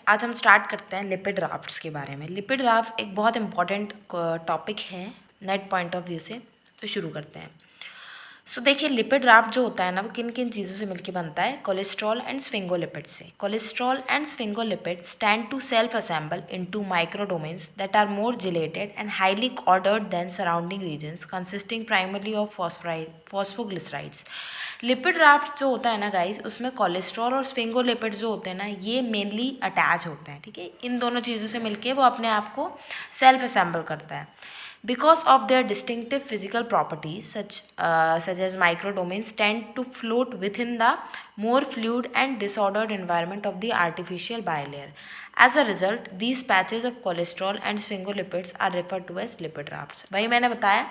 आज हम स्टार्ट करते हैं लिपिड राफ्ट्स के बारे में। लिपिड राफ्ट एक बहुत इंपॉर्टेंट टॉपिक है नेट पॉइंट ऑफ व्यू से, तो शुरू करते हैं। देखिए, लिपिड राफ्ट जो होता है ना, वो किन किन चीज़ों से मिलकर बनता है? कोलेस्ट्रॉल एंड स्फिंगोलिपिड से। Cholesterol and sphingolipid stand to self assemble into microdomains that are more gelated and highly ordered than surrounding regions, consisting primarily of phosphoglycerides. Lipid raft जो होता है ना गाइस, उसमें कोलेस्ट्रॉल और स्फिंगोलिपिड जो होते हैं ना, ये मेनली अटैच होते हैं। ठीक है, इन दोनों चीज़ों से मिलके वो अपने आप को सेल्फ असेंबल करता है। Because of their distinctive physical properties, such as microdomains tend to float within the more fluid and disordered environment of the artificial bilayer. As a result, these patches of cholesterol and sphingolipids are referred to as lipid rafts. वही मैंने बताया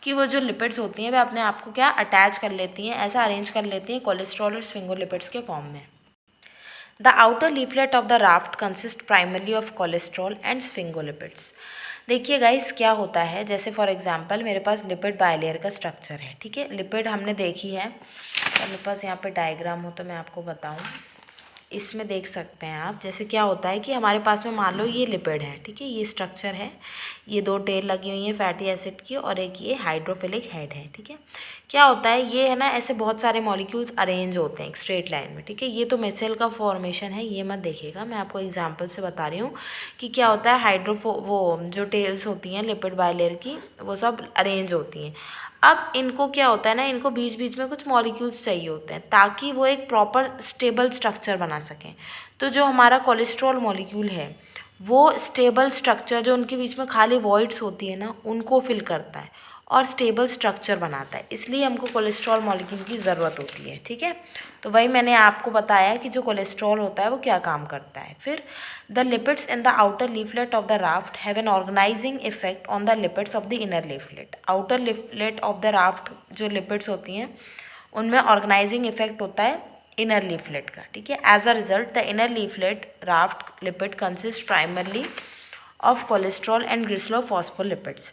कि वो जो lipids होती हैं वे अपने आप को क्या अटैच कर लेती हैं, ऐसा अरेंज कर लेती हैं कोलेस्ट्रॉल और स्फिंगोलिपिड्स के फॉर्म में। The outer leaflet of the raft consists primarily of cholesterol and sphingolipids. देखिए गाइस, क्या होता है, जैसे फॉर एग्जांपल मेरे पास लिपिड बाइलेयर का स्ट्रक्चर है। ठीक है, लिपिड हमने देखी है, तो मेरे पास यहाँ पे डायग्राम हो तो मैं आपको बताऊँ। इसमें देख सकते हैं आप, जैसे क्या होता है कि हमारे पास में मान लो ये लिपिड है। ठीक है, ये स्ट्रक्चर है, ये दो टेल लगी हुई हैं फैटी एसिड की और एक ये हाइड्रोफिलिक हेड है। ठीक है, क्या होता है, ये है ना, ऐसे बहुत सारे मॉलिक्यूल्स अरेंज होते हैं एक स्ट्रेट लाइन में। ठीक है, ये तो मिसेल का फॉर्मेशन है, ये मत देखिएगा, मैं आपको एग्जांपल से बता रही हूँ कि क्या होता है। वो जो टेल्स होती हैं लिपिड बाइलेयर की, वो सब अरेंज होती हैं। अब इनको क्या होता है ना, इनको बीच बीच में कुछ मॉलिक्यूल्स चाहिए होते हैं ताकि वो एक प्रॉपर स्टेबल स्ट्रक्चर बना सकें। तो जो हमारा कोलेस्ट्रॉल मॉलिक्यूल है, वो स्टेबल स्ट्रक्चर, जो उनके बीच में खाली वॉइड्स होती है ना, उनको फिल करता है और स्टेबल स्ट्रक्चर बनाता है। इसलिए हमको कोलेस्ट्रॉल मॉलिक्यूल की ज़रूरत होती है। ठीक है, तो वही मैंने आपको बताया कि जो कोलेस्ट्रॉल होता है वो क्या काम करता है। फिर the lipids in the outer leaflet of the raft have an organizing effect on the lipids of the inner leaflet. Outer leaflet of the raft जो लिपिड्स होती हैं, उनमें ऑर्गेनाइजिंग इफेक्ट होता है इनर लीफलेट का। ठीक है, as a result the inner leaflet raft lipid consist primarily of cholesterol and glycerolphospholipids.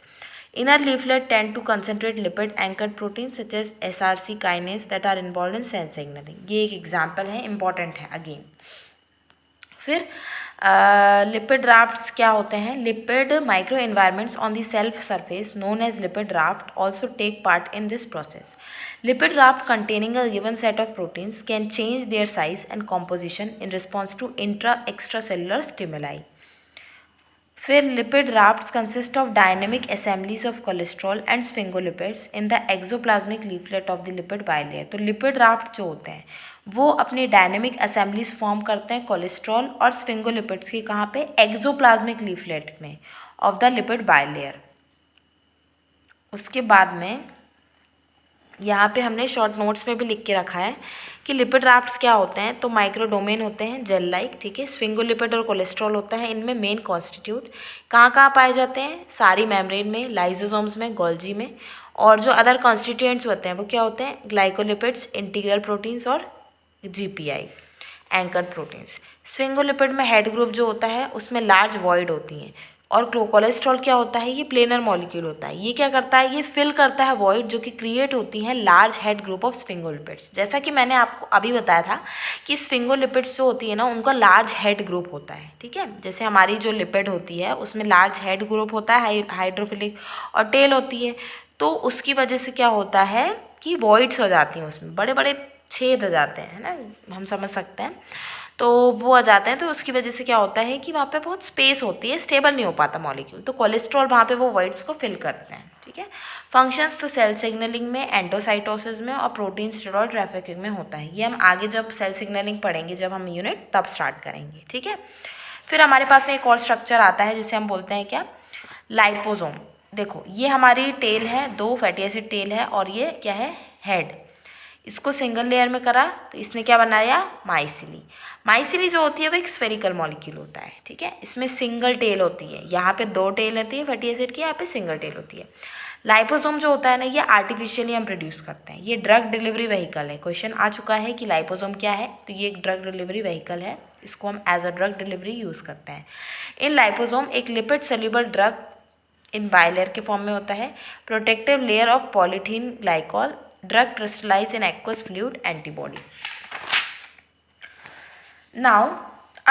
Inner leaflet tend to concentrate lipid anchored proteins such as SRC kinase that are involved in cell signaling. ये एक example है, important है again. फिर lipid rafts क्या होते हैं? Lipid micro environments on the cell surface known as lipid raft also take part in this process. Lipid raft containing a given set of proteins can change their size and composition in response to extracellular stimuli. फिर lipid rafts consist of dynamic assemblies of cholesterol and sphingolipids in the exoplasmic leaflet of the lipid bilayer. तो lipid raft जो होते हैं वो अपने dynamic assemblies form करते हैं cholesterol और स्फिंगोलिपिड्स की, कहाँ पे? एक्सोप्लाज्मिक लीफलेट में ऑफ द लिपिड बाइलेयर. उसके बाद में यहाँ पे हमने शॉर्ट नोट्स में भी लिख के रखा है कि लिपिड राफ्ट्स क्या होते हैं. तो माइक्रोडोमेन होते हैं जेल लाइक. ठीक है, स्फिंगोलिपिड और कोलेस्ट्रॉल होता है, इनमें मेन कॉन्स्टिट्यूट कहाँ कहाँ पाए जाते हैं? सारी मेम्ब्रेन में, लाइजोसोम्स में, गोल्जी में. और जो अदर कॉन्स्टिट्यूएंट्स होते हैं वो क्या होते हैं? ग्लाइकोलिपिड्स, इंटीग्रल प्रोटीन्स और GPI एंकर प्रोटीन्स. स्फिंगोलिपिड में हेड ग्रुप जो होता है उसमें लार्ज वॉइड होती हैं. और कोलेस्ट्रॉल क्या होता है? ये प्लेनर मॉलिक्यूल होता है. ये क्या करता है? ये फिल करता है वॉइड जो कि क्रिएट होती हैं large head group of sphingolipids. जैसा कि मैंने आपको अभी बताया था कि स्फिंगोलिपिड्स जो होती है ना, उनका लार्ज हेड ग्रुप होता है. ठीक है, जैसे हमारी जो लिपिड होती है उसमें लार्ज हेड ग्रुप होता है, हाइड्रोफिलिक, और टेल होती है. तो उसकी वजह से क्या होता है कि वॉइड्स हो जाती हैं, उसमें बड़े बड़े छेद हो जाते हैं, है ना, हम समझ सकते हैं. तो वो आ जाते हैं, तो उसकी वजह से क्या होता है कि वहाँ पे बहुत स्पेस होती है, स्टेबल नहीं हो पाता मॉलिक्यूल. तो कोलेस्ट्रॉल वहाँ पे वो वॉइड्स को फिल करते हैं. ठीक है, फंक्शंस तो सेल सिग्नलिंग में, एंडोसाइटोसिस में और प्रोटीन स्टेरॉयड ट्रैफिकिंग में होता है. ये हम आगे जब सेल सिग्नलिंग पढ़ेंगे, जब हम यूनिट, तब स्टार्ट करेंगे. ठीक है, फिर हमारे पास में एक और स्ट्रक्चर आता है जिसे हम बोलते हैं क्या? लाइपोसोम. देखो, ये हमारी टेल है, 2 फैटी एसिड टेल है, और ये क्या है? हेड. इसको सिंगल लेयर में करा तो इसने क्या बनाया? माइसिली. माइसिली जो होती है वो एक स्फेरिकल मॉलिक्यूल होता है. ठीक है, इसमें सिंगल टेल होती है, यहाँ पे 2 टेल होती है फैटी एसिड की, यहाँ पे सिंगल टेल होती है. लाइपोसोम जो होता है ना, ये आर्टिफिशियली हम प्रोड्यूस करते हैं. ये ड्रग डिलीवरी व्हीकल है. क्वेश्चन आ चुका है कि लाइपोसोम क्या है, तो ये एक ड्रग डिलीवरी व्हीकल है, इसको हम as a drug delivery use करते हैं. इन लाइपोसोम एक lipid soluble drug in bilayer के फॉर्म में होता है. Protective layer of polyethylene glycol, drug crystallize in aqueous fluid, antibody. Now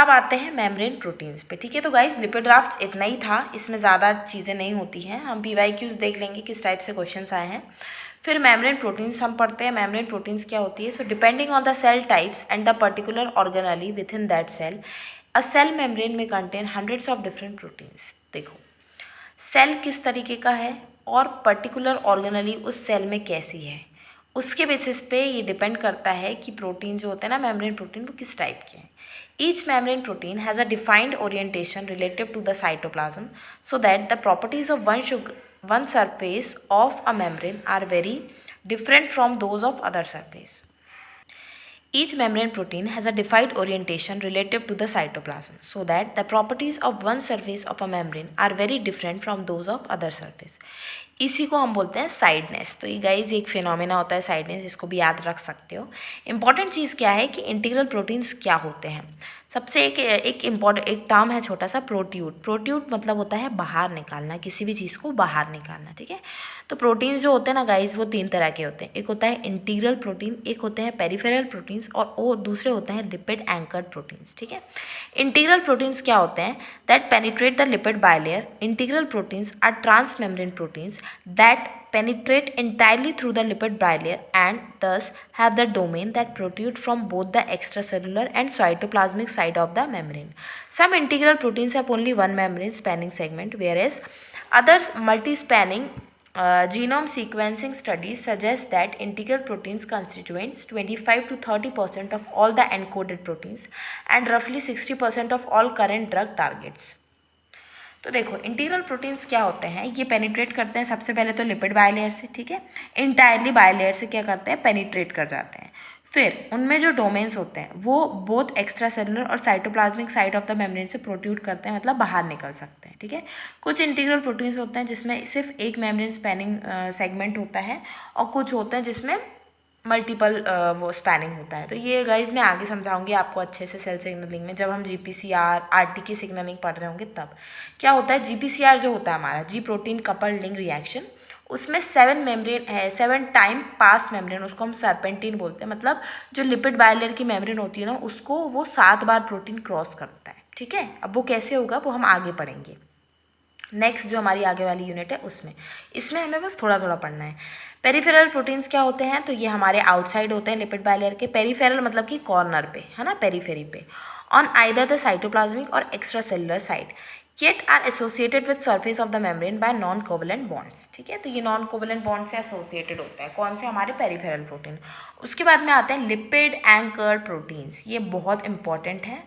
अब आते हैं मेम्ब्रेन प्रोटीन्स पे, ठीक है। तो गाइज लिपिड राफ्ट इतना ही था, इसमें ज़्यादा चीज़ें नहीं होती हैं। हम PYQs देख लेंगे किस टाइप से क्वेश्चंस आए हैं। फिर मेम्ब्रेन प्रोटीन्स हम पढ़ते हैं। मेम्ब्रेन प्रोटीन्स क्या होती है? So depending on the cell types and the particular organelle within that cell, a cell membrane में contain hundreds of different proteins. देखो सेल किस तरीके का है और पर्टिकुलर ऑर्गेनेली उस सेल में कैसी है, उसके बेसिस पे ये डिपेंड करता है कि प्रोटीन जो होते हैं ना मेम्ब्रेन प्रोटीन वो किस टाइप के हैं। Each membrane protein has a defined orientation relative to the cytoplasm so that the properties of one surface of a membrane are very different from those of other surface. Each membrane protein has a defined orientation relative to the cytoplasm so that the properties of one surface of a membrane are very different from those of other surface. इसी को हम बोलते हैं sightedness. तो ये guys एक phenomena होता है साइडनेस, इसको भी याद रख सकते हो। इंपॉर्टेंट चीज़ क्या है कि इंटीग्रल प्रोटीन्स क्या होते हैं। सबसे एक टर्म है छोटा सा, प्रोट्यूट। प्रोट्यूट मतलब होता है बाहर निकालना, किसी भी चीज़ को बाहर निकालना, ठीक है। तो प्रोटीन्स जो होते हैं ना गाइज वो 3 तरह के होते हैं। एक होता है इंटीग्रल प्रोटीन, एक होते हैं पेरिफेरल प्रोटीन्स और वो दूसरे होते हैं लिपिड एंकर्ड प्रोटीन्स, ठीक है। इंटीग्रल प्रोटीन्स क्या होते हैं? That penetrate the lipid bilayer. Integral proteins are transmembrane proteins that penetrate entirely through the lipid bilayer and thus have the domain that protrude from both the extracellular and cytoplasmic side of the membrane. Some integral proteins have only one membrane spanning segment, whereas others multi-spanning. Genome sequencing studies suggest that integral proteins constitutes 25 to 30% of all the encoded proteins and roughly 60% of all current drug targets. तो देखो integral proteins क्या होते हैं, ये penetrate करते हैं सबसे पहले तो लिपिड बायलेयर से, ठीक है। इंटायरली बायलेयर से क्या करते हैं? पेनिट्रेट कर जाते हैं। फिर उनमें जो डोमेन्स होते हैं वो बोथ एक्स्ट्रा सेलुलर और cytoplasmic side of the membrane से प्रोट्रूड करते हैं, मतलब बाहर निकल सकते हैं, ठीक है। कुछ इंटीग्रल प्रोटीन्स होते हैं जिसमें सिर्फ एक मेम्ब्रेन स्पैनिंग सेगमेंट होता है और कुछ होते हैं जिसमें मल्टीपल वो स्पैनिंग होता है। तो ये गाइज मैं आगे समझाऊंगी आपको अच्छे से सेल सिग्नलिंग में, जब हम GPCR RT सिग्नलिंग पढ़ रहे होंगे तब। क्या होता है GPCR जो होता है हमारा जी प्रोटीन कपल्ड लिंक रिएक्शन, उसमें 7 मेम्ब्रेन है, 7 टाइम पास मेम्ब्रेन, उसको हम सर्पेंटिन बोलते हैं। मतलब जो लिपिड बायलेयर की मेम्ब्रेन होती है ना उसको वो 7 बार प्रोटीन क्रॉस करता है, ठीक है। अब वो कैसे होगा वो हम आगे पढ़ेंगे नेक्स्ट जो हमारी आगे वाली यूनिट है उसमें। इसमें हमें बस थोड़ा थोड़ा पढ़ना है। पेरिफेरल प्रोटीन्स क्या होते हैं? तो ये हमारे आउटसाइड होते हैं लिपिड बायलेयर के। पेरिफेरल मतलब कि कॉर्नर पे, है ना, पेरीफेरी पे, ऑन आइदर द साइटोप्लाज्मिक और extra cellular side, yet are associated with surface of the membrane by non covalent bonds, ठीक है। तो ये नॉन कोवलेंट बॉन्ड से एसोसिएटेड होता है। कौन से? हमारे पेरिफेरल प्रोटीन। उसके बाद में आते हैं लिपिड एंकर्ड प्रोटीन्स, ये बहुत इंपॉर्टेंट है।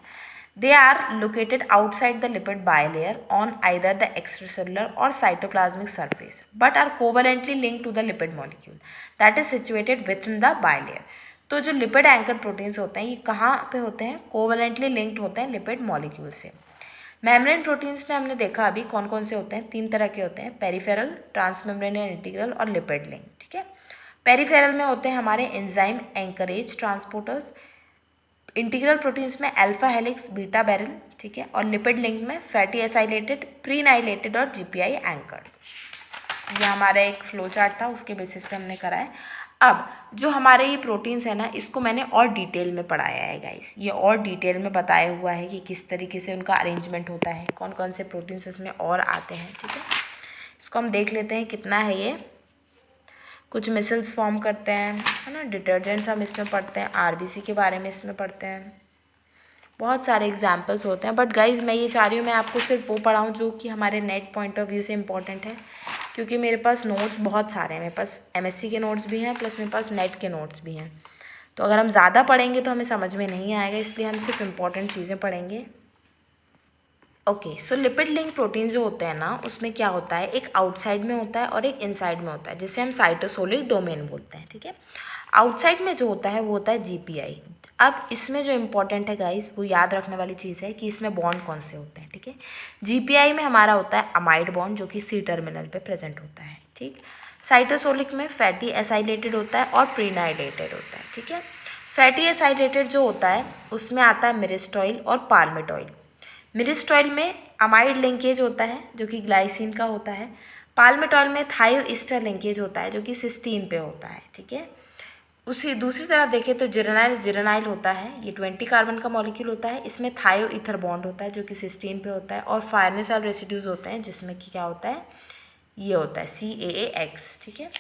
They are located outside the lipid bilayer on either the extracellular or cytoplasmic surface, but are covalently linked to the lipid molecule that is situated within the bilayer. तो जो lipid anchor proteins होते हैं ये कहाँ पे होते हैं? Covalently linked होते हैं लिपिड मॉलिक्यूल से। मेम्ब्रेन प्रोटीन्स में हमने देखा अभी कौन कौन से होते हैं, 3 तरह के होते हैं, पेरिफेरल, ट्रांसमेम्ब्रेनियन इंटीग्रल और लिपिड लिंक, ठीक है। पेरिफेरल में होते हैं हमारे enzyme anchorage transporters, integral proteins में अल्फा हेलिक्स बीटा बैरल, ठीक है, और लिपिड लिंक में फैटी एसाइलेटेड, प्रीनाइलेटेड और GPI एंकर्ड। ये हमारा एक फ्लो चार्ट था, उसके बेसिस पे हमने करा है। अब जो हमारे ये प्रोटीन्स है ना इसको मैंने और डिटेल में पढ़ाया है गाइस, ये और डिटेल में बताया हुआ है कि किस तरीके से उनका अरेंजमेंट होता है, कौन कौन से प्रोटीन्स इसमें और आते हैं, ठीक है। इसको हम देख लेते हैं कितना है ये। कुछ मिसल्स फॉर्म करते हैं, है ना, डिटर्जेंट्स हम इसमें पढ़ते हैं, RBC के बारे में इसमें पढ़ते हैं, बहुत सारे एग्जाम्पल्स होते हैं। बट गाइज मैं ये चाह रही हूँ मैं आपको सिर्फ वो पढ़ाऊँ जो कि हमारे नेट पॉइंट ऑफ व्यू से इम्पॉर्टेंट है, क्योंकि मेरे पास नोट्स बहुत सारे हैं, मेरे पास MSc के नोट्स भी हैं प्लस मेरे पास नेट के नोट्स भी हैं। तो अगर हम ज़्यादा पढ़ेंगे तो हमें समझ में नहीं आएगा, इसलिए हम सिर्फ इम्पॉर्टेंट चीज़ें पढ़ेंगे। ओके, सो लिपिड लिंक प्रोटीन जो होते हैं ना उसमें क्या होता है, एक आउटसाइड में होता है और एक इनसाइड में होता है, जिसे हम साइटोसोलिक डोमेन बोलते हैं, ठीक है। आउटसाइड में जो होता है वो होता है GPI। अब इसमें जो इम्पोर्टेंट है गाइस वो याद रखने वाली चीज़ है कि इसमें बॉन्ड कौन से होते हैं, ठीक है। GPI में हमारा होता है अमाइड बॉन्ड जो कि C टर्मिनल पे प्रेजेंट होता है, ठीक। साइटोसोलिक में फैटी एसाइलेटेड होता है और प्रीनाइलेटेड होता है, ठीक है। फैटी एसाइलेटेड जो होता है उसमें आता है मिरिस्टॉइल और पाल्मिटॉइल। मिरिस्टॉइल में अमाइड लिंकेज होता है जो कि ग्लाइसिन का होता है। पाल्मिटॉइल में थायो ईस्टर लिंकेज होता है जो कि सिस्टीन पे होता है, ठीक है। उसी दूसरी तरफ देखें तो जिरेनाइल होता है, ये 20 कार्बन का मॉलिक्यूल होता है, इसमें थायो ईथर बॉन्ड होता है जो कि सिस्टीन पे होता है, और फार्नेसाइल रेसिड्यूज होते हैं जिसमें कि क्या होता है, ये होता है CAAX, ठीक है।